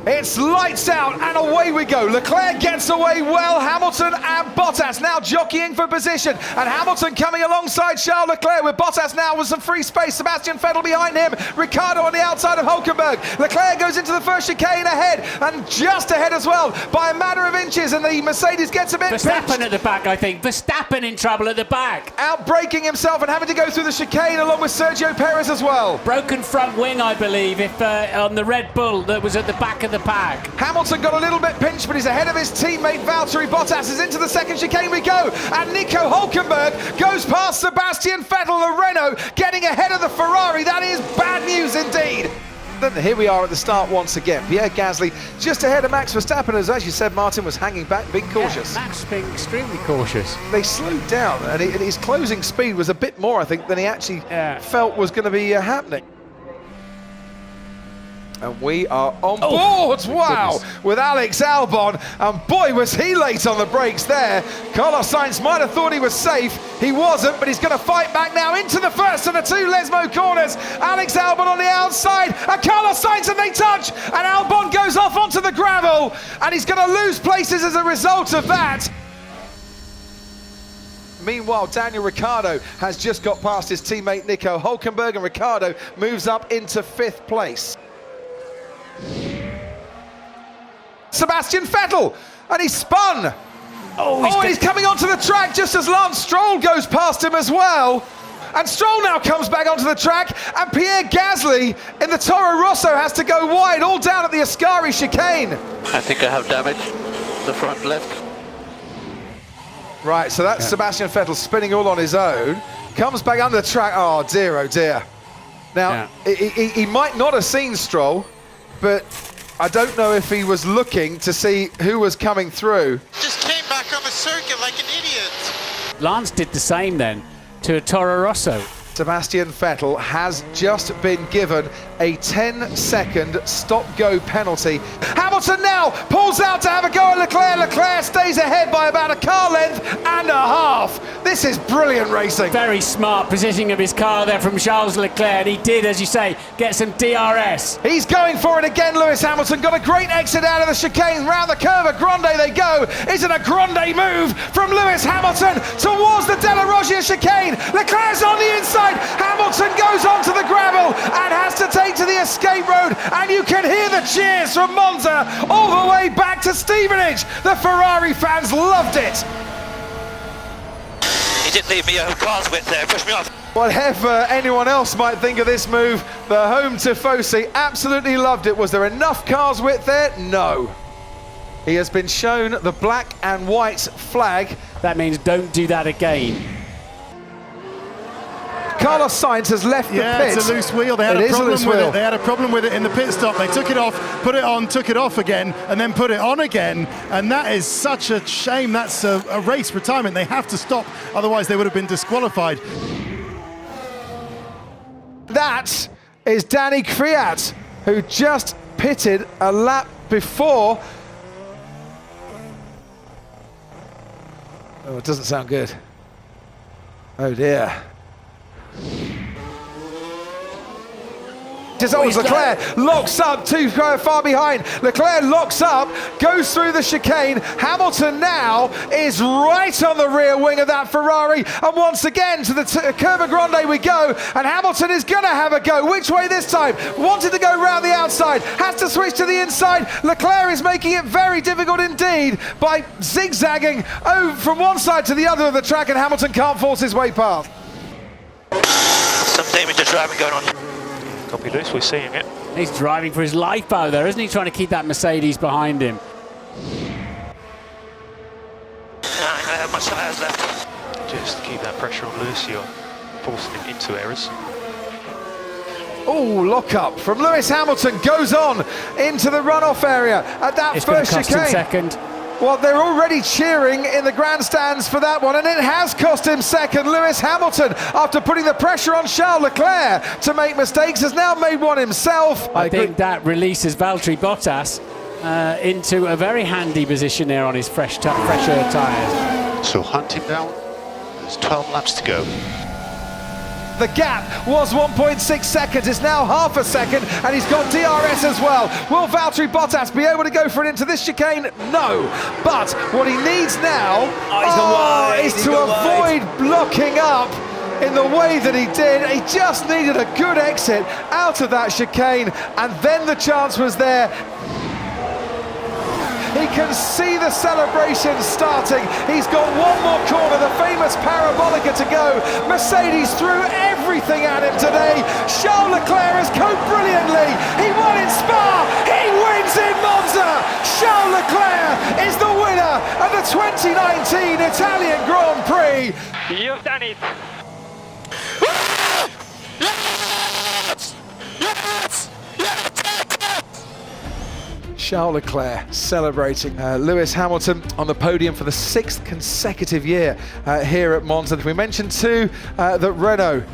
It's lights out and away we go. Leclerc gets away well. Hamilton and Bottas now jockeying for position. And Hamilton coming alongside Charles Leclerc with Bottas now with some free space. Sebastian Vettel behind him. Ricciardo on the outside of Hülkenberg. Leclerc goes into the first chicane ahead and just ahead as well by a matter of inches. And the Mercedes gets a bit Verstappen pinched. at the back, I think. Verstappen in trouble at the back. Outbraking himself and having to go through the chicane along with Sergio Perez as well. Broken front wing, I believe, if on the Red Bull that was at the back of the pack. Hamilton got a little bit pinched, but he's ahead of his teammate Valtteri Bottas. Is into the second chicane we go, and Nico Hülkenberg goes past Sebastian Vettel, the Renault, getting ahead of the Ferrari. That is bad news indeed. Here we are at the start once again. Pierre Gasly just ahead of Max Verstappen, as you said, Martin, was hanging back, being cautious. Yeah, Max being extremely cautious. They slowed down, and his closing speed was a bit more, I think, than he actually felt was going to be happening. And we are on board, wow, with Alex Albon, and boy was he late on the brakes there. Carlos Sainz might have thought he was safe, he wasn't, but he's going to fight back now into the first of the two Lesmo corners. Alex Albon on the outside, and Carlos Sainz, and they touch, and Albon goes off onto the gravel, and he's going to lose places as a result of that. Meanwhile, Daniel Ricciardo has just got past his teammate Nico Hülkenberg, and Ricciardo moves up into 5th place. Sebastian Vettel, and he's spun. And he's coming onto the track just as Lance Stroll goes past him as well. And Stroll now comes back onto the track, and Pierre Gasly in the Toro Rosso has to go wide, all down at the Ascari chicane. I think I have damage, the front left. Right, so that's Sebastian Vettel spinning all on his own. Comes back under the track, oh dear. Now, he might not have seen Stroll, but I don't know if he was looking to see who was coming through. Just came back on the circuit like an idiot. Lance did the same then to a Toro Rosso. Sebastian Vettel has just been given a 10-second stop-go penalty. Hamilton now pulls out to have a go at Leclerc. Leclerc stays ahead by about a car length and a half. This is brilliant racing. Very smart positioning of his car there from Charles Leclerc, and he did, as you say, get some DRS. He's going for it again, Lewis Hamilton. Got a great exit out of the chicane. Round the curve, a grande they go. Isn't a grande move from Lewis Hamilton towards the Della Roggia chicane. Leclerc's on the inside. Hamilton goes onto the gravel and has to take to the escape road, and you can hear the cheers from Monza all the way back to Stevenage. The Ferrari fans loved it. He didn't leave me a car's width there, pushed me off. Whatever anyone else might think of this move, the home tifosi absolutely loved it. Was there enough car's width there? No. He has been shown the black and white flag. That means don't do that again. Carlos Sainz has left the pit. Yeah, it's a loose wheel. They had a problem with it. They had a problem with it in the pit stop. They took it off, put it on, took it off again, and then put it on again. And that is such a shame. That's a race retirement. They have to stop, otherwise they would have been disqualified. That is Danny Kvyat, who just pitted a lap before. Oh, it doesn't sound good. Oh dear. As always, Leclerc locks up, too far behind. Leclerc locks up, goes through the chicane. Hamilton now is right on the rear wing of that Ferrari, and once again to the Curva Grande we go, and Hamilton is going to have a go. Which way this time? Wanted to go round the outside, has to switch to the inside. Leclerc is making it very difficult indeed by zigzagging from one side to the other of the track, and Hamilton can't force his way past. Some dangerous driving going on. Copy Lewis, we're seeing it. He's driving for his life out there, isn't he? Trying to keep that Mercedes behind him. I have much tyres left. Just keep that pressure on Lewis, you're forcing him into errors. Oh, lock up from Lewis Hamilton goes on into the runoff area at that first chicane. Second. Well, they're already cheering in the grandstands for that one, and it has cost him second. Lewis Hamilton, after putting the pressure on Charles Leclerc to make mistakes, has now made one himself. I think that releases Valtteri Bottas into a very handy position there on his fresher tyres. So hunting down, there's 12 laps to go. The gap was 1.6 seconds. It's now half a second, and he's got DRS as well. Will Valtteri Bottas be able to go for it into this chicane? No. But what he needs now is to avoid blocking up in the way that he did. He just needed a good exit out of that chicane, and then the chance was there. He can see the celebration starting. He's got one more corner, the famous Parabolica to go. Mercedes threw everything at him today. Charles Leclerc has coped brilliantly. He won in Spa. He wins in Monza. Charles Leclerc is the winner of the 2019 Italian Grand Prix. You've done it. Charles Leclerc celebrating. Lewis Hamilton on the podium for the 6th consecutive year here at Monza. We mentioned too that Renault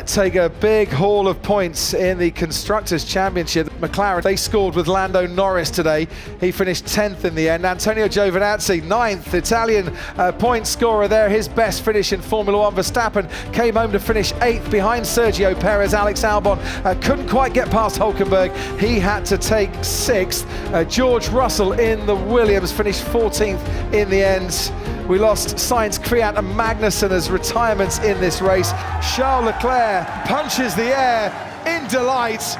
take a big haul of points in the Constructors' Championship. McLaren, they scored with Lando Norris today. He finished 10th in the end. Antonio Giovinazzi, 9th, Italian point scorer there. His best finish in Formula One. Verstappen came home to finish 8th behind Sergio Perez. Alex Albon couldn't quite get past Hulkenberg. He had to take 6th. George Russell in the Williams finished 14th in the end. We lost Sainz, Kvyat and Magnussen as retirements in this race. Charles Leclerc punches the air in delight.